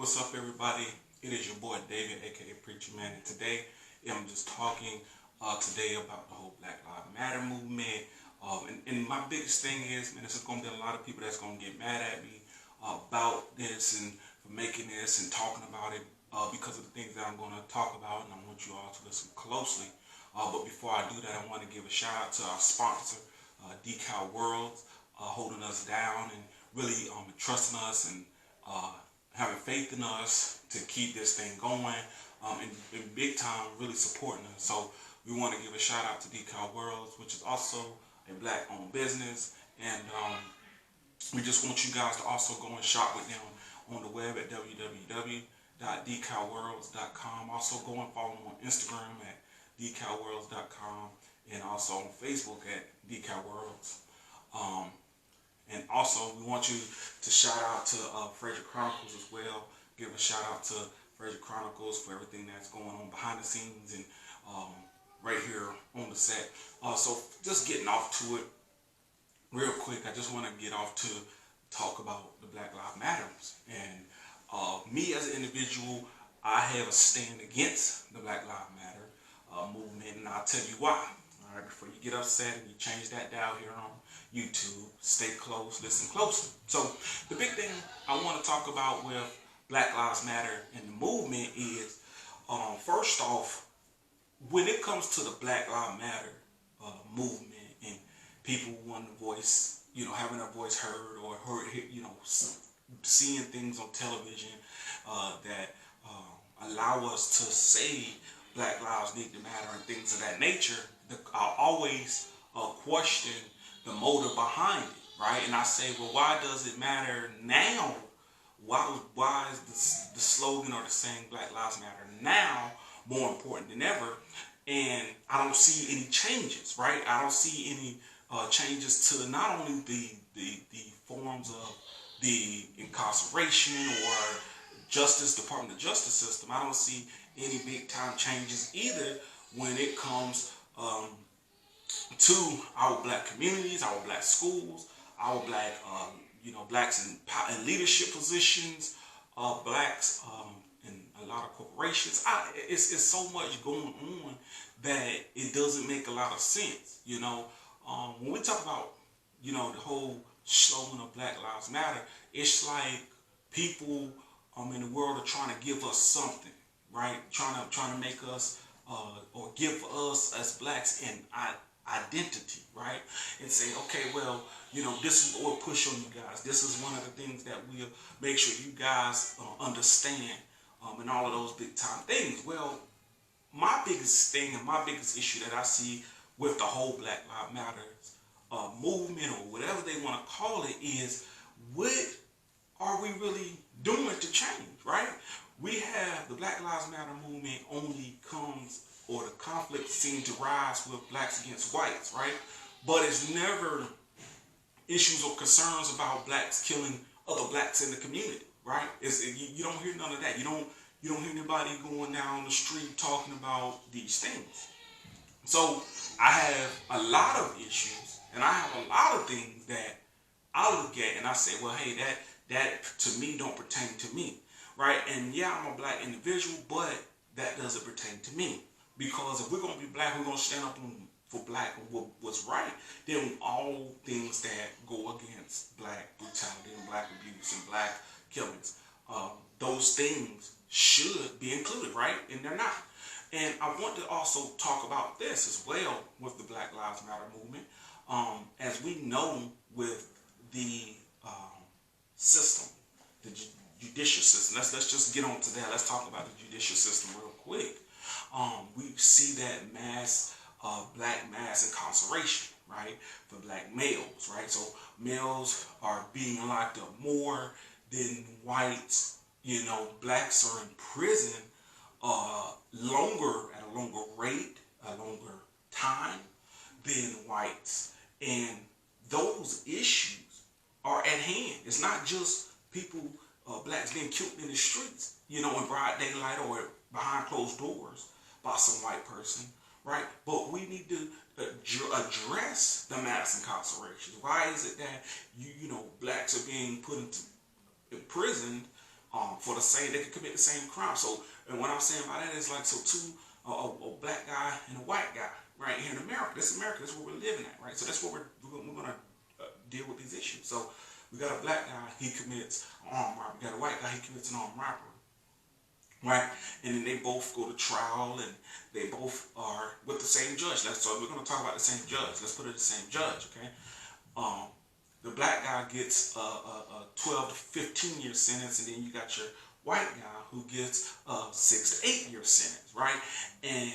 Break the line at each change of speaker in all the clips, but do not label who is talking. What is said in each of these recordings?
What's up, everybody? It is your boy David, aka Preacher Man, and today I'm just talking today about the whole Black Lives Matter movement. And my biggest thing is, man, there's going to be a lot of people that's going to get mad at me about this and for making this and talking about it because of the things that I'm going to talk about, and I want you all to listen closely. But before I do that, I want to give a shout out to our sponsor, Decal Worlds, holding us down and really trusting us and having faith in us to keep this thing going, and big time really supporting us. So we want to give a shout out to Decal Worlds, which is also a black owned business, and we just want you guys to also go and shop with them on the web at www.decalworlds.com. Also go and follow them on Instagram at decalworlds.com and also on Facebook at decalworlds. And also, we want you to shout out to Frederick Chronicles as well. Give a shout out to Frederick Chronicles for everything that's going on behind the scenes and right here on the set. So just getting off to it real quick, I just want to get off to talk about the Black Lives Matters. And me as an individual, I have a stand against the Black Lives Matter movement, and I'll tell you why. All right, before you get upset and you change that dial here on YouTube, stay close, listen closely. So the big thing I want to talk about with Black Lives Matter and the movement is, first off, when it comes to the Black Lives Matter movement and people wanting to voice, having their voice heard or seeing things on television that allow us to say Black lives need to matter and things of that nature, I always question the motive behind it, right? And I say, well, why does it matter now? Why is the slogan or the saying Black Lives Matter now more important than ever? And I don't see any changes, right? I don't see any changes to not only the forms of the incarceration or Department of Justice system. I don't see any big time changes either when it comes to our black communities, our black schools, our black, blacks in leadership positions, blacks in a lot of corporations. It's so much going on that it doesn't make a lot of sense. When we talk about, the whole slogan of Black Lives Matter, it's like people in the world are trying to give us something, right? Trying to make us or give us as blacks an identity, right? And say, okay, well, this is what we'll push on you guys. This is one of the things that we'll make sure you guys understand, and all of those big time things. Well, my biggest thing and my biggest issue that I see with the whole Black Lives Matter movement, or whatever they want to call it, is what are we really doing to change, right? We have the Black Lives Matter movement only comes, or the conflict seems to rise with blacks against whites, right? But it's never issues or concerns about blacks killing other blacks in the community, right? You don't hear none of that. You don't hear anybody going down the street talking about these things. So I have a lot of issues, and I have a lot of things that I look at and I say, well, hey, that to me don't pertain to me, right? And yeah, I'm a black individual, but that doesn't pertain to me. Because if we're going to be black, we're going to stand up for black and what's right. Then all things that go against black brutality and black abuse and black killings, those things should be included, right? And they're not. And I want to also talk about this as well with the Black Lives Matter movement. As we know with the system, the judicial system. Let's just get on to that. Let's talk about the judicial system real quick. We see that black mass incarceration, right, for black males, right? So males are being locked up more than whites. Blacks are in prison at a longer rate, a longer time than whites. And those issues are at hand. It's not just people, blacks being killed in the streets, in broad daylight or behind closed doors by some white person, right? But we need to address the mass incarceration. Why is it that blacks are being put into prison for the same, they can commit the same crime. So, and what I'm saying by that is like, so two, a black guy and a white guy, right here in America. This is America. This is where we're living at, right? So that's what we're going to deal with these issues. So we got a black guy, he commits armed robbery. We got a white guy, he commits an armed robbery. Right, and then they both go to trial, and they both are with the same judge. So we're going to talk about the same judge. Let's put it the same judge, okay? The black guy gets a 12 to 15 year sentence, and then you got your white guy who gets a 6 to 8 year sentence, right? And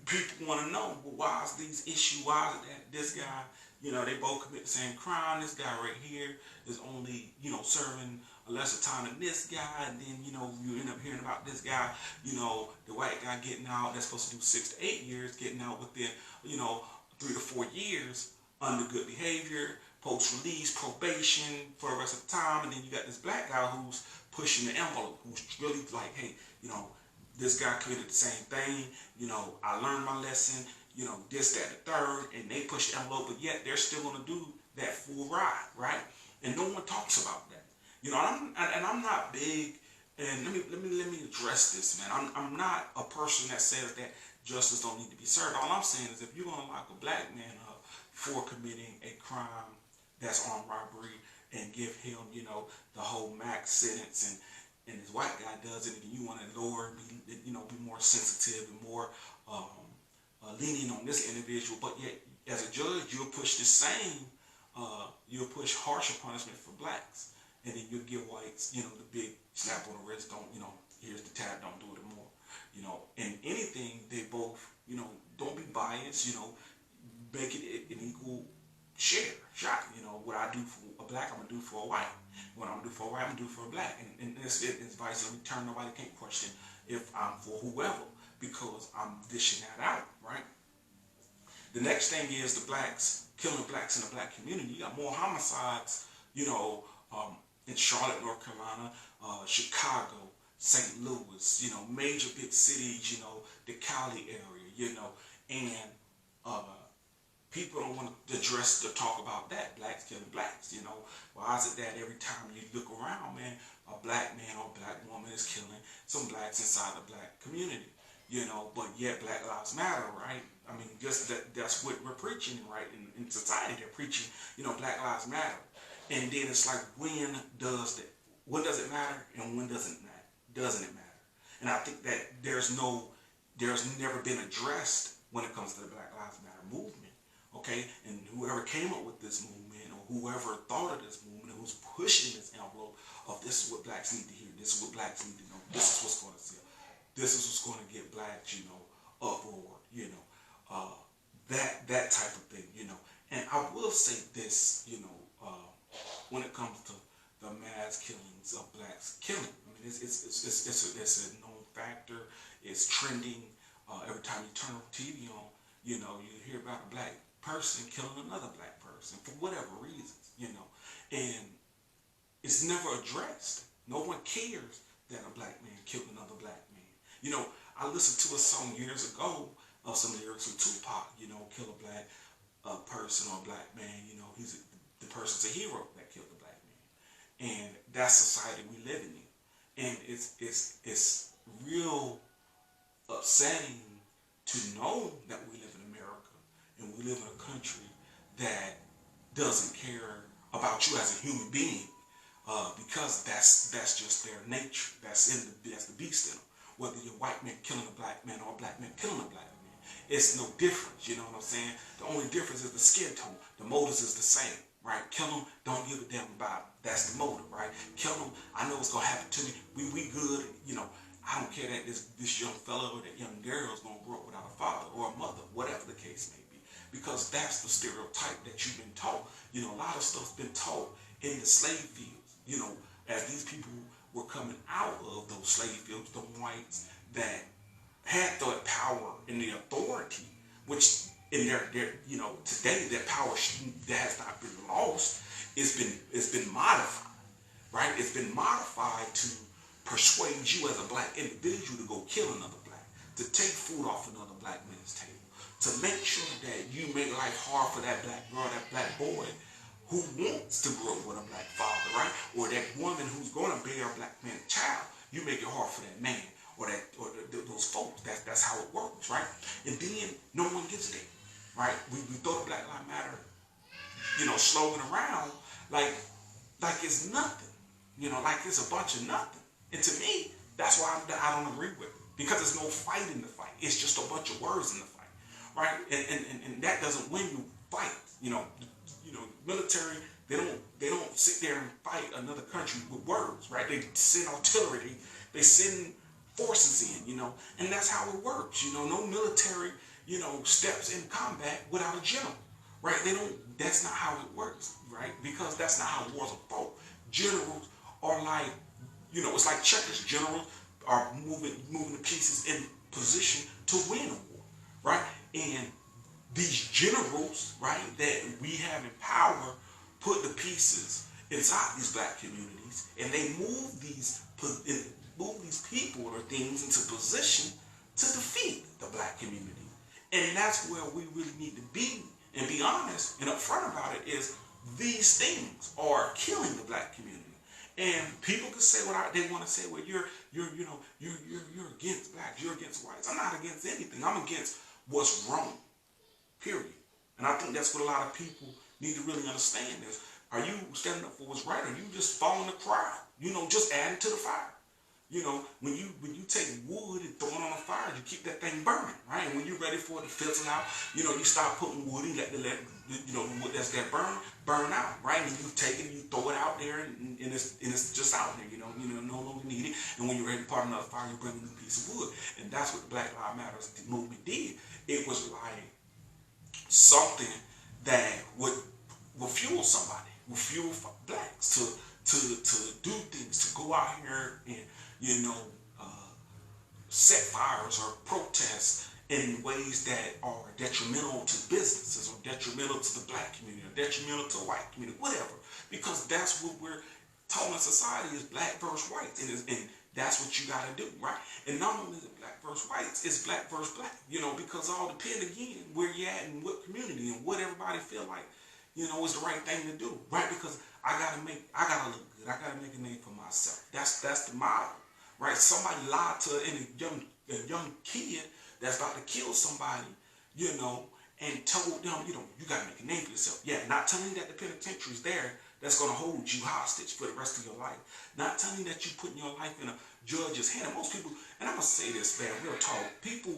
people want to know, well, why is these issues? Why is it that this guy, they both commit the same crime? This guy right here is only, serving a lesser time than this guy, and then, you end up hearing about this guy, the white guy getting out, that's supposed to do 6 to 8 years, getting out within, 3 to 4 years under good behavior, post-release, probation for the rest of the time, and then you got this black guy who's pushing the envelope, who's really like, hey, this guy committed the same thing, I learned my lesson, this, that, the third, and they push the envelope, but yet they're still going to do that full ride, right? And no one talks about that. I'm not big, and let me address this, man. I'm not a person that says that justice don't need to be served. All I'm saying is, if you're going to lock a black man up for committing a crime that's armed robbery and give him, the whole max sentence, and this white guy does it, and you want to lower, be more sensitive and more lenient on this individual, but yet as a judge, you'll push the same, you'll push harsher punishment for blacks, and then you'll give whites, the big slap on the wrist, don't, here's the tab, don't do it anymore, and anything, they both, don't be biased, make it an equal shot, what I do for a black, I'm going to do for a white. What I'm going to do for a white, I'm going to do for a black. And it's vice versa. Nobody can't question if I'm for whoever, because I'm dishing that out, right? The next thing is the blacks, killing blacks in the black community. You got more homicides, in Charlotte, North Carolina, Chicago, St. Louis, major big cities, the Cali area, and people don't want to address to talk about that, blacks killing blacks, Why is it that every time you look around, man, a black man or a black woman is killing some blacks inside the black community, but yet Black Lives Matter, right? I mean, that's what we're preaching, right? In society, they're preaching, Black Lives Matter. And then it's like, when does it matter and when doesn't it matter? And I think that there's never been addressed when it comes to the Black Lives Matter movement. Okay, and whoever came up with this movement, or whoever thought of this movement, who's pushing this envelope of this is what blacks need to hear, this is what blacks need to know, this is what's going to sell, this is what's going to get blacks, uproar, that type of thing, And I will say this, when it comes to the mass killings of blacks killing, I mean, it's a known factor. It's trending. Every time you turn the TV on, you hear about a black person killing another black person for whatever reasons, and it's never addressed. No one cares that a black man killed another black man. I listened to a song years ago of some lyrics from Tupac, kill a black person or a black man, the person's a hero that killed the black man. And that's society we live in. And it's real upsetting to know that we live in America and we live in a country that doesn't care about you as a human being, because that's just their nature. That's the beast in them. Whether you're a white man killing a black man or a black man killing a black man, it's no difference. You know what I'm saying? The only difference is the skin tone. The motives is the same, right? Kill them, don't give a damn about it. That's the motive, right? Kill them, I know what's gonna happen to me. We good, I don't care that this young fella or that young girl is going to grow up without a father or a mother, whatever the case may be. Because that's the stereotype that you've been taught. A lot of stuff's been taught in the slave fields. As these people were coming out of those slave fields, the whites that had the power and the authority, which in their today that power that has not been lost, it's been modified, right? It's been modified to persuade you as a black individual to go kill another black, to take food off another black man's table, to make sure that you make life hard for that black girl, that black boy who wants to grow up with a black father, right? Or that woman who's going to bear bear a black man's child, you make it hard for that man or those folks. That's how it works, right? And then no one gets it, right? We throw the Black Lives Matter, slogan around like it's nothing, like it's a bunch of nothing. And to me, that's why I don't agree with it, because there's no fight in the fight. It's just a bunch of words in the fight, right? And that doesn't win you fights. Military, they don't sit there and fight another country with words, right? They send artillery, they send forces in, and that's how it works. No military, steps in combat without a general, right? That's not how it works, right? Because that's not how wars are fought. Generals are like, it's like checkers. Generals are moving the pieces in position to win a war, right? And these generals, right, that we have in power, put the pieces inside these black communities, and they move these people or things into position to defeat the black community. And that's where we really need to be and be honest and upfront about it. Is these things are killing the black community. And people can say what they want to say. Well, you're against blacks, you're against whites. I'm not against anything. I'm against what's wrong. Period. And I think that's what a lot of people need to really understand is, are you standing up for what's right, or are you just following the crowd? Just adding to the fire. When you take wood and throw it on a fire, you keep that thing burning, right? And when you're ready for it to fizzle out, you stop putting wood and let the wood that's that burn out, right? And you take it and you throw it out there, and it's just out there, no longer needed. And when you're ready to part another fire, you bring a new piece of wood. And that's what the Black Lives Matter movement did. It was like something that would fuel somebody, would fuel blacks to do things, to go out here and set fires or protests in ways that are detrimental to businesses, or detrimental to the black community, or detrimental to the white community, whatever. Because that's what we're taught in society, is black versus whites, and that's what you got to do, right? And not only is it black versus whites, it's black versus black, because all depend again where you're at and what community and what everybody feel like, is the right thing to do, right? Because I gotta look good, I gotta make a name for myself. That's the model, right? Somebody lied to a young kid that's about to kill somebody, and told them, you gotta make a name for yourself. Yeah, not telling you that the penitentiary's there that's gonna hold you hostage for the rest of your life. Not telling you that you're putting your life in a judge's hand. And most people, and I'm gonna say this, man, real talk, people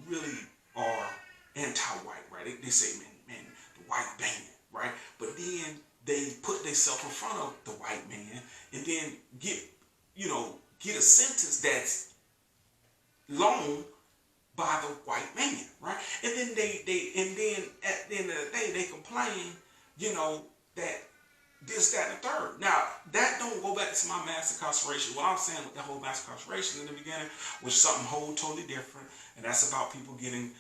really are anti-white, right? They say, man, the white man, right? But then they put themselves in front of the white man and then get a sentence that's loaned by the white man, right? And then then at the end of the day, they complain, that this, that, and the third. Now, that don't go back to my mass incarceration. What I'm saying with the whole mass incarceration in the beginning was something whole totally different, and that's about people getting,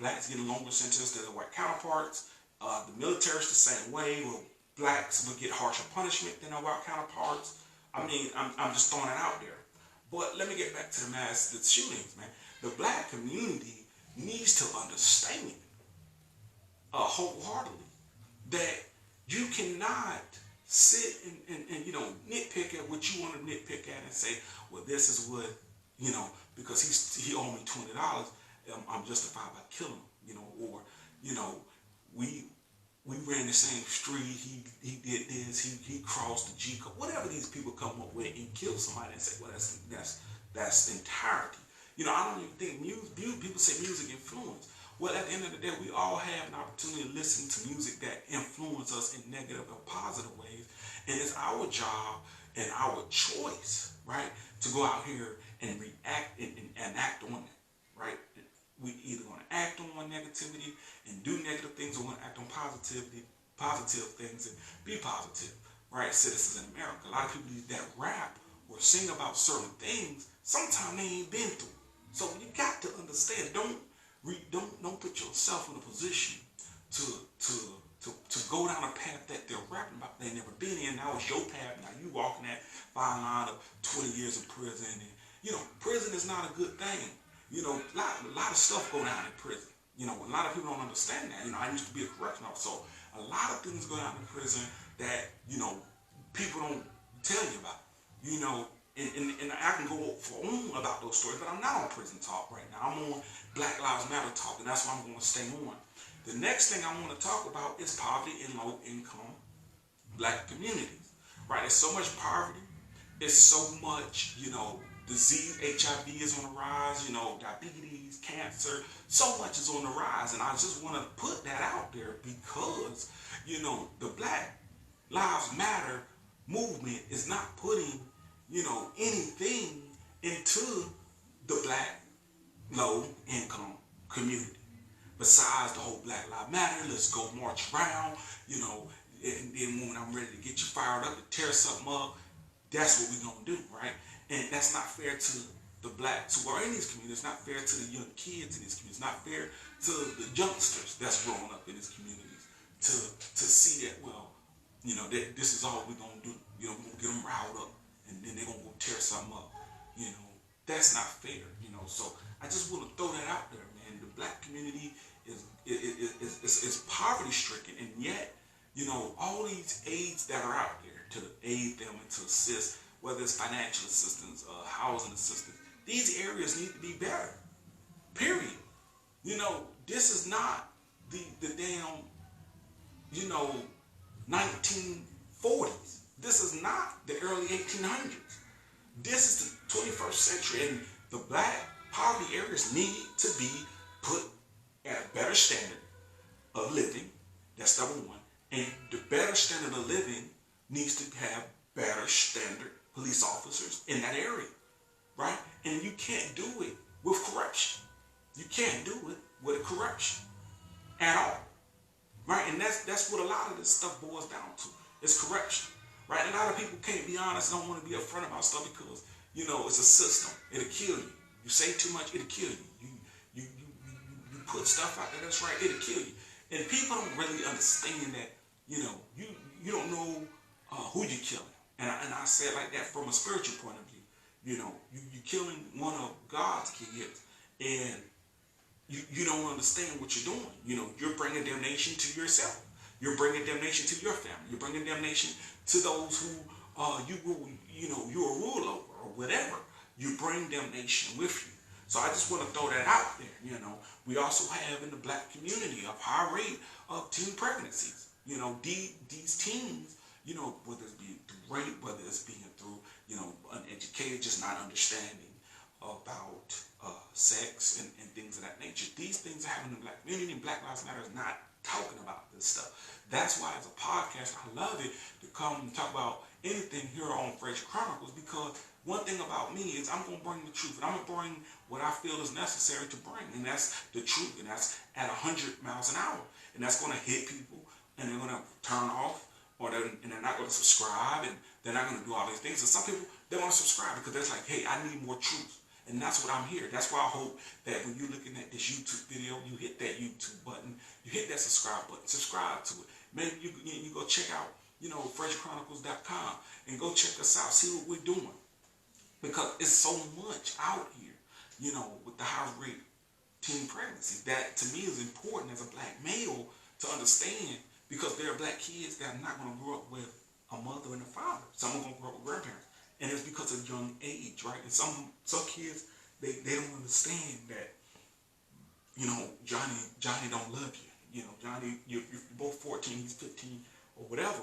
blacks getting longer sentences than their white counterparts. The military's the same way. Well, blacks would get harsher punishment than their white counterparts. I mean, I'm just throwing it out there. But let me get back to the shootings, man. The black community needs to understand wholeheartedly that you cannot sit and nitpick at what you want to nitpick at and say, well, this is what, because he owed me $20, I'm justified by killing him, or, we ran the same street, he did this, he crossed the G code, whatever these people come up with and kill somebody and say, well, that's entirety. I don't even think people say music influence. Well, at the end of the day, we all have an opportunity to listen to music that influence us in negative or positive ways. And it's our job and our choice, right, to go out here and react and act on it, right? We either going to act on negativity and do negative things, or going to act on positive things and be positive, right? Citizens in America. A lot of people that rap or sing about certain things, sometimes they ain't been through. So you got to understand. Don't put yourself in a position to go down a path that they're rapping about they never been in. Now it's your path. Now you walking that fine line of 20 years in prison. And prison is not a good thing. A lot of stuff go down in prison. A lot of people don't understand that. I used to be a correctional officer, so a lot of things go down in prison that people don't tell you about. and I can go on about those stories, but I'm not on Prison Talk right now. I'm on Black Lives Matter Talk, and that's why I'm going to stay on. The next thing I want to talk about is poverty in low-income black communities. Right? There's so much poverty. It's so much, disease. HIV is on the rise. Diabetes, cancer. So much is on the rise, and I just want to put that out there because, the Black Lives Matter movement is not putting, anything into the black low income community. Besides the whole Black Lives Matter, let's go march around, and then when I'm ready to get you fired up and tear something up, that's what we're gonna do, right? And that's not fair to the blacks who are in these communities. It's not fair to the young kids in these communities. It's not fair to the youngsters that's growing up in these communities to see that, that this is all we're gonna do. We're gonna get them riled up, and then they're gonna go tear something up. That's not fair. So I just want to throw that out there, man. The black community is poverty stricken, and yet, all these aids that are out there to aid them and to assist, whether it's financial assistance, housing assistance, these areas need to be better. Period. This is not the damn 1940s. This is not the early 1800s. This is the 21st century, and the black poverty areas need to be put at a better standard of living. That's number one. And the better standard of living needs to have better standard police officers in that area, right? And you can't do it with corruption. You can't do it with corruption at all, right? And that's what a lot of this stuff boils down to. It's corruption, right? A lot of people can't be honest, don't want to be upfront about stuff because, it's a system. It'll kill you. You say too much, it'll kill you. You put stuff out there that's right, it'll kill you. And people don't really understand that, you don't know who you're killing. And I say it like that from a spiritual point of view. You're killing one of God's kids, and you don't understand what you're doing. You're bringing damnation to yourself. You're bringing damnation to your family. You're bringing damnation to those who you're a ruler over or whatever. You bring damnation with you. So I just want to throw that out there. We also have in the black community a high rate of teen pregnancies. These teens, whether it's being through rape, whether it's being through, uneducated, just not understanding about sex and things of that nature. These things are happening in the black community, and Black Lives Matter is not talking about this stuff. That's why as a podcast, I love it to come and talk about anything here on Frazier Chronicles, because one thing about me is I'm going to bring the truth, and I'm going to bring what I feel is necessary to bring, and that's the truth, and that's at 100 miles an hour, and that's going to hit people, and they're going to turn off, and they're not going to subscribe, and they're not going to do all these things. And some people, they want to subscribe because they're like, hey, I need more truth. And that's what I'm here. That's why I hope that when you're looking at this YouTube video, you hit that YouTube button, you hit that subscribe button, subscribe to it. Maybe you go check out, FrazierChronicles.com and go check us out, see what we're doing. Because it's so much out here, with the high rate teen pregnancy. That to me is important as a black male to understand, because there are black kids that are not going to grow up with a mother and a father. Some are going to grow up with grandparents. And it's because of young age, right? And some kids, they don't understand that, Johnny don't love you. Johnny, you're both 14, he's 15, or whatever.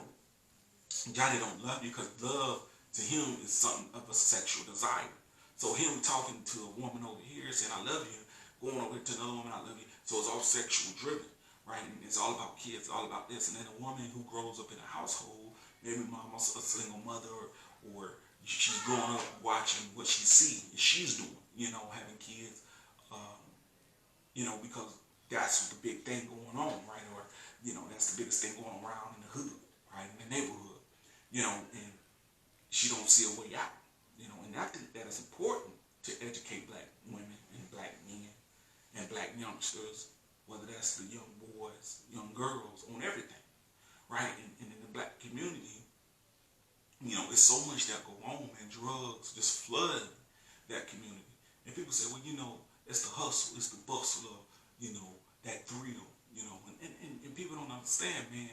Johnny don't love you because love to him is something of a sexual desire. So him talking to a woman over here saying, I love you, going over to another woman, I love you. So it's all sexual driven, right? And it's all about kids, all about this. And then a woman who grows up in a household, maybe mama's a single mother, or she's growing up watching what she sees, she's doing, having kids, because that's the big thing going on, right? Or, that's the biggest thing going around in the hood, right? In the neighborhood, and she don't see a way out, and I think that is important to educate black women and black men and black youngsters, whether that's the young boys, young girls, on everything, right? And in the black community, it's so much that go on, and drugs just flood that community. And people say, well, it's the hustle, it's the bustle of, that thrill, and people don't understand, man.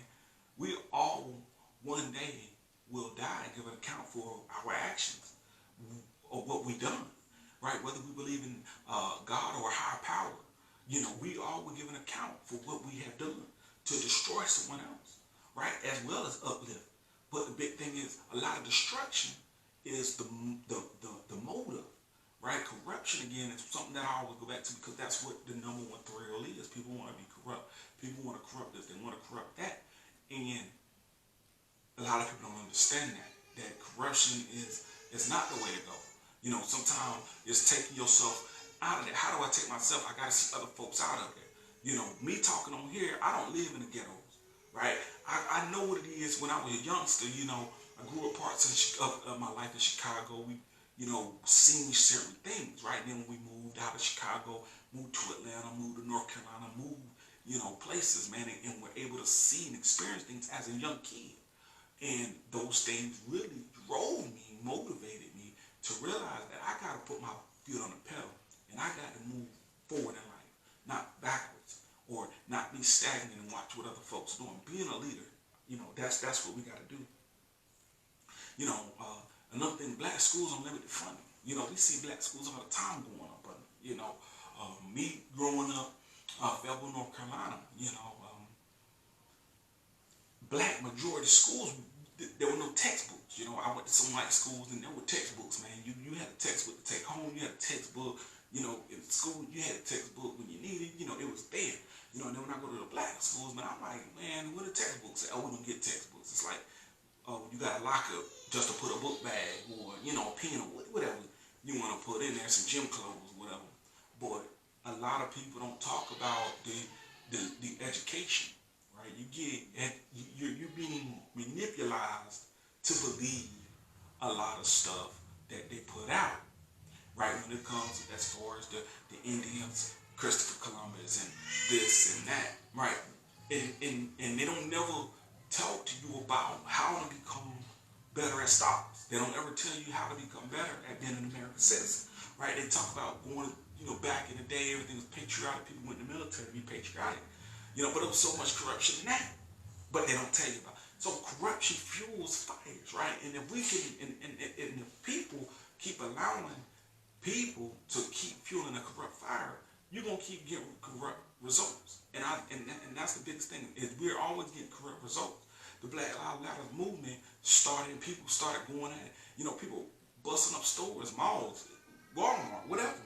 We all one day will die and give an account for our actions. of what we done, right? Whether we believe in God or a higher power, you know, we all will give an account for what we have done to destroy someone else, right? As well as uplift. But the big thing is a lot of destruction is the motive, right? Corruption, again, is something that I always go back to because that's what the number one thrill is. People want to be corrupt. People want to corrupt this. They want to corrupt that. And a lot of people don't understand that corruption is not the way to go. You know, sometimes it's taking yourself out of there. How do I take myself? I got to see other folks out of there. You know, me talking on here, I don't live in the ghettos, right? I know what it is when I was a youngster. You know, I grew up parts of my life in Chicago. We, you know, seen certain things, right? Then when we moved out of Chicago, moved to Atlanta, moved to North Carolina, moved, you know, places, man, and we're able to see and experience things as a young kid. And those things really drove me, motivated me to realize that I got to put my foot on the pedal and I got to move forward in life, not backwards, or not be stagnant and watch what other folks doing. Being a leader, you know, that's what we got to do. You know, another thing, black schools are limited funding. You know, we see black schools all the time going up, but you know, me growing up, Fayetteville, North Carolina, you know, black majority schools, there were no textbooks. You know, I went to some white schools and there were textbooks, man. You had a textbook to take home. You had a textbook, you know, in school. You had a textbook when you needed. You know, it was there. You know, and then when I go to the black schools, man, I'm like, man, what are textbooks? Oh, we don't get textbooks. It's like, oh, you got a lockup just to put a book bag or, you know, a pen or whatever you want to put in there, some gym clothes, whatever. But a lot of people don't talk about the education. Right, you're being manipulated to believe a lot of stuff that they put out. Right, when it comes as far as the Indians, Christopher Columbus, and this and that. Right, and they don't never talk to you about how to become better at stocks. They don't ever tell you how to become better at being an American citizen. Right, they talk about going, you know, back in the day, everything was patriotic. People went in the military to be patriotic. You know, but there was so much corruption in that. But they don't tell you about it. So corruption fuels fires, right? And if we can, and if people keep allowing people to keep fueling a corrupt fire, you're gonna keep getting corrupt results. And that's the biggest thing is we're always getting corrupt results. The Black Lives Matter movement started, and people started going at it. You know, people busting up stores, malls, Walmart, whatever.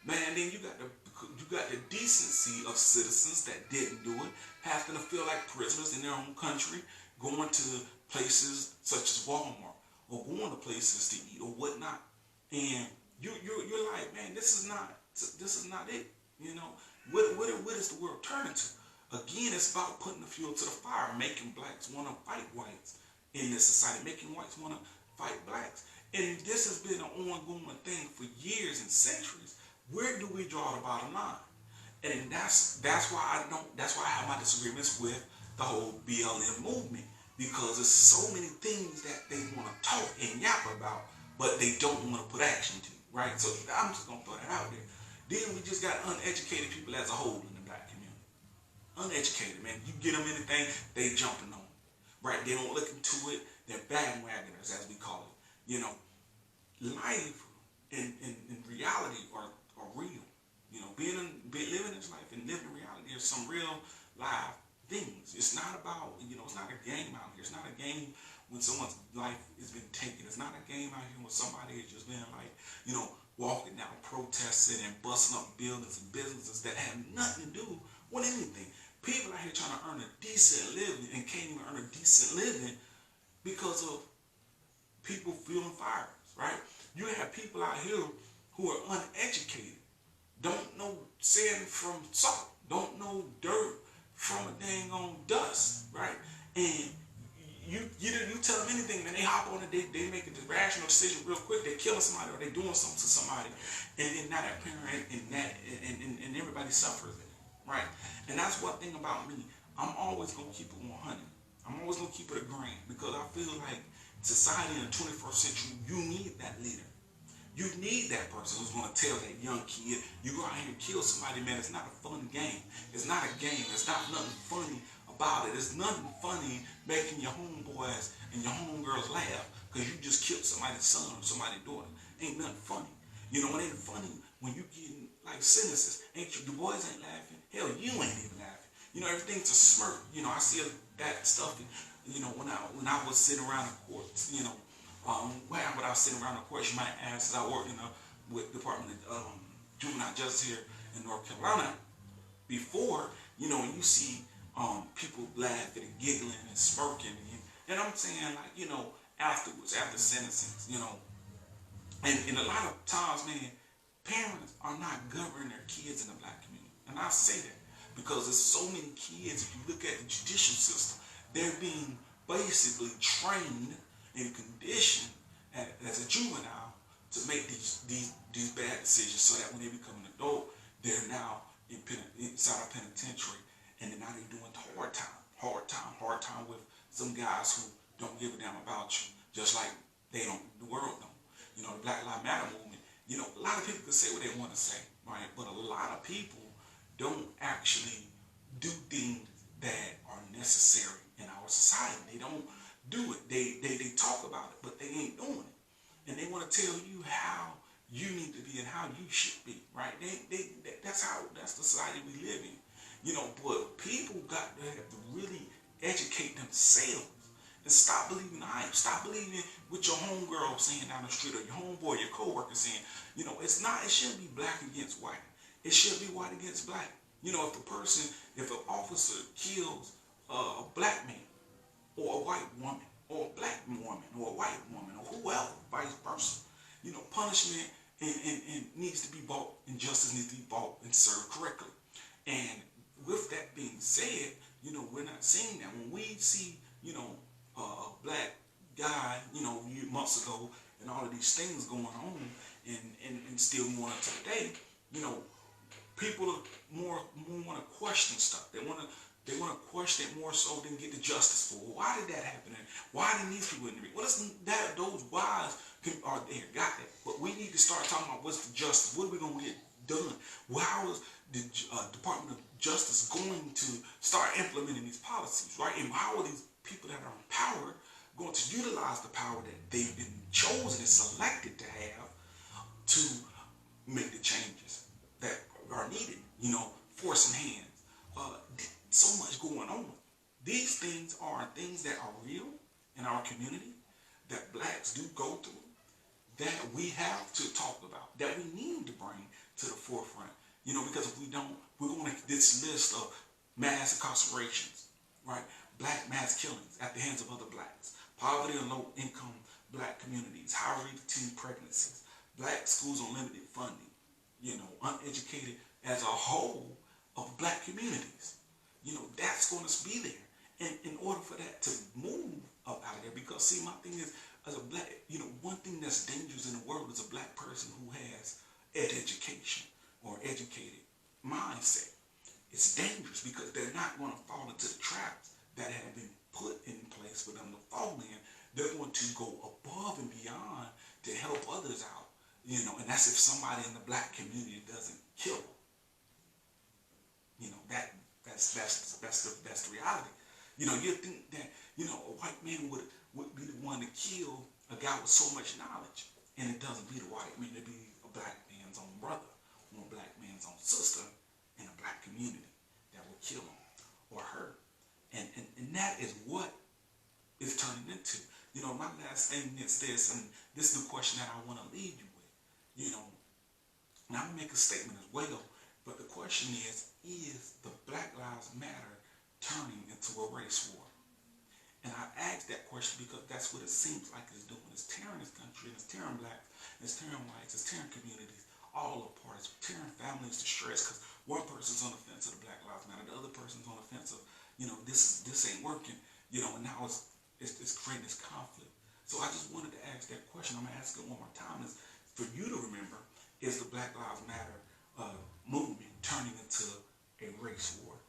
Man, then you got the decency of citizens that didn't do it, having to feel like prisoners in their own country, going to places such as Walmart or going to places to eat or whatnot. And you're like, man, this is not it. You know, what is the world turning to? Again, it's about putting the fuel to the fire, making blacks want to fight whites in this society, making whites want to fight blacks. And this has been an ongoing thing for years and centuries. Where do we draw the bottom line? And that's why I have my disagreements with the whole BLM movement, because there's so many things that they want to talk and yap about, but they don't want to put action to, right? So I'm just gonna throw that out there. Then we just got uneducated people as a whole in the black community. Uneducated, man. You get them anything, they jumping on, right? They don't look into it. They're bandwagoners, as we call it. You know, life and reality are real. You know, living this life and living reality is some real live things. It's not about, you know, it's not a game out here. It's not a game when someone's life has been taken. It's not a game out here when somebody has just been like, you know, walking down protesting and busting up buildings and businesses that have nothing to do with anything. People out here trying to earn a decent living and can't even earn a decent living because of people fueling fires, right? You have people out here who are uneducated, don't know sand from salt, don't know dirt from a dang on dust, right? And you tell them anything, man, they hop on it, they make a rational decision real quick, they're killing somebody or they're doing something to somebody, and then now that parent and everybody suffers it, right? And that's one thing about me. I'm always gonna keep it 100. I'm always gonna keep it a grain, because I feel like society in the 21st century, you need that leader. You need that person who's going to tell that young kid, you go out here and kill somebody, man, it's not a fun game. It's not a game. It's not nothing funny about it. It's nothing funny making your homeboys and your homegirls laugh because you just killed somebody's son or somebody's daughter. Ain't nothing funny. You know, it ain't funny when you getting like sentences. Ain't you? The boys ain't laughing. Hell, you ain't even laughing. You know, everything's a smirk. You know, I see that stuff. You know, when I was sitting around the courts. You know, when I was sitting around the courts, you might ask. I work in the with Department of Juvenile Justice here in North Carolina. Before, you know, when you see people laughing and giggling and smirking, and I'm saying like, you know, afterwards, after sentencing, you know, and a lot of times, man, parents are not governing their kids in the black community. And I say that because there's so many kids, if you look at the judicial system, they're being basically trained and conditioned as a juvenile to make these bad decisions so that when they become an adult, they're now inside a penitentiary and then now they're doing hard time with some guys who don't give a damn about you, just like the world don't. You know, the Black Lives Matter movement, you know, a lot of people can say what they want to say, right? But a lot of people don't actually do things that are necessary in our society. They don't do it. They talk about it, but they ain't doing it. And they want to tell you how you need to be and how you should be, right? That's the society we live in. You know, but people got to have to really educate themselves and stop believing the hype. Stop believing what your homegirl saying down the street or your homeboy, your coworker saying. You know, it shouldn't be black against white. It should be white against black. You know, if an officer kills a black man or a white woman or a black woman or a white woman or whoever, vice versa, you know, punishment and needs to be bought and justice needs to be bought and served correctly. And with that being said, you know, we're not seeing that. When we see, you know, a black guy, you know, months ago, and all of these things going on, and still going on today, you know, people more want to question stuff. They want to question it more so than get the justice for. Why did that happen? And why did these people in the what is that? Those whys are there. Got that. But we need to start talking about what's the justice. What are we going to get done? How is the Department of Justice going to start implementing these policies, right? And how are these people that are in power going to utilize the power that they've been chosen and selected to have to make the changes that are needed? You know, forcing hands. So much going on. These things are things that are real in our community that blacks do go through, that we have to talk about, that we need to bring to the forefront. You know, because if we don't, we're going to this list of mass incarcerations, right? Black mass killings at the hands of other blacks, poverty and low income black communities, high rate of teen pregnancies, black schools on limited funding, you know, uneducated as a whole of black communities. You know, that's going to be there. And in order for that to move up out of there, because see, my thing is, as a black, you know, one thing that's dangerous in the world is a black person who has education or educated mindset. It's dangerous because they're not going to fall into the traps that have been put in place for them to fall in. They're going to go above and beyond to help others out, you know, and that's if somebody in the black community doesn't kill them. You know, that's the reality. You know, you think that, you know, a white man would be the one to kill a guy with so much knowledge, and it doesn't be the white man, it be a black man's own brother or a black man's own sister in a black community that will kill him or her. And that is what it's turning into. You know, my last thing is this, and this is the question that I want to leave you with. You know, and I'm going to make a statement as well, but the question is the Black Lives Matter turning into a race war? And I ask that question because that's what it seems like it's doing. It's tearing this country, and it's tearing blacks, it's tearing whites, it's tearing communities all apart. It's tearing families to shreds because one person's on the fence of the Black Lives Matter, the other person's on the fence of, you know, this ain't working, you know, and now it's creating this conflict. So I just wanted to ask that question. I'm going to ask it one more time. Is for you to remember, is the Black Lives Matter movement turning into a race war?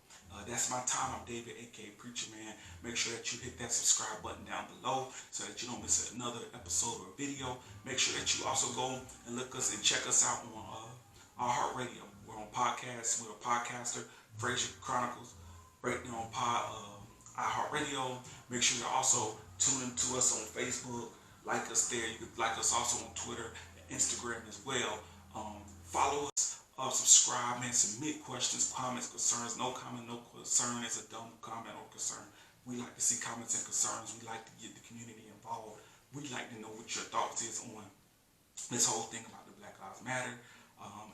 That's my time. I'm David, a.k.a. Preacher Man. Make sure that you hit that subscribe button down below so that you don't miss another episode or video. Make sure that you also go and look us and check us out on iHeartRadio. We're on podcasts. We're a podcaster, Fraser Chronicles, right there on iHeartRadio. Make sure you also tune into us on Facebook. Like us there. You can like us also on Twitter Instagram as well. Follow us, subscribe, man. Submit questions, comments, concerns. No comment, no concern is a dumb comment or concern. We like to see comments and concerns. We like to get the community involved. We like to know what your thoughts is on this whole thing about the Black Lives Matter,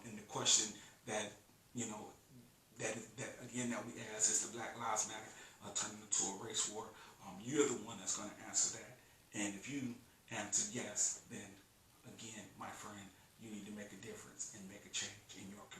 and the question that you know that again that we ask is the Black Lives Matter turning into a race war. You're the one that's going to answer that, and if you answer yes, then again, my friend, you need to make a difference and make a change in your community.